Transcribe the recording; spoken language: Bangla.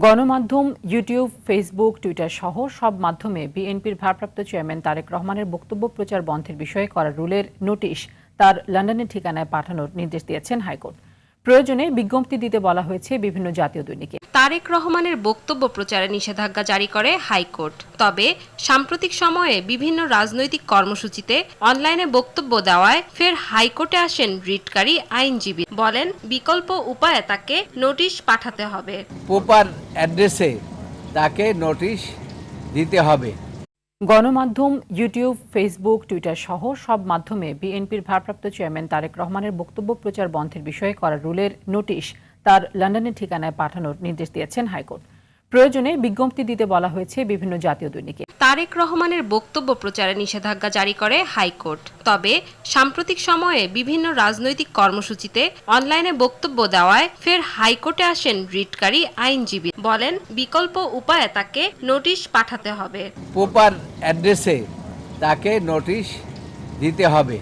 গণমাধ্যম, ইউটিউব, ফেসবুক, টুইটার সহ সব মাধ্যমে বিএনপির ভারপ্রাপ্ত চেয়ারম্যান তারেক রহমানের বক্তব্য প্রচার বন্ধের বিষয়ে করা রুলের নোটিশ তার লন্ডনের ঠিকানায় পাঠানোর নির্দেশ দিয়েছেন হাইকোর্ট। প্রয়োজনে বিজ্ঞপ্তি দিতে বলা হয়েছে বিভিন্ন জাতীয় দৈনিকে। তারেক রহমানের বক্তব্য প্রচারে নিষেধাজ্ঞা জারি করে হাইকোর্ট। তবে সাম্প্রতিক সময়ে বিভিন্ন রাজনৈতিক কর্মসূচিতে অনলাইনে বক্তব্য দেওয়ায় ফের হাইকোর্টে আসেন রিটকারী আইনজীবী। বলেন, বিকল্প উপায়ে তাকে নোটিশ পাঠাতে হবে, প্রপার অ্যাড্রেসে তাকে নোটিশ দিতে হবে। গণমাধ্যম, ইউটিউব, ফেসবুক, টুইটার সহ সব মাধ্যমে বিএনপির ভারপ্রাপ্ত চেয়ারম্যান তারেক রহমানের বক্তব্য প্রচার বন্ধের বিষয়ে করা রুলের নোটিশ তার লন্ডনের ঠিকানায় পাঠানোর নির্দেশ দিয়েছেন হাইকোর্ট। প্রয়োজনে বিজ্ঞপ্তি দিতে বলা হয়েছে বিভিন্ন জাতীয় দৈনিকে। তারেক রহমানের বক্তব্য প্রচারে নিষেধাজ্ঞা জারি করে হাইকোর্ট। তবে সাম্প্রতিক সময়ে বিভিন্ন রাজনৈতিক কর্মসূচিতে অনলাইনে বক্তব্য দেওয়ায় ফের হাইকোর্টে আসেন রিটকারী আইনজীবী। বলেন, বিকল্প উপায়ে তাকে নোটিশ পাঠাতে হবে, প্রপার অ্যাড্রেসে তাকে নোটিশ দিতে হবে।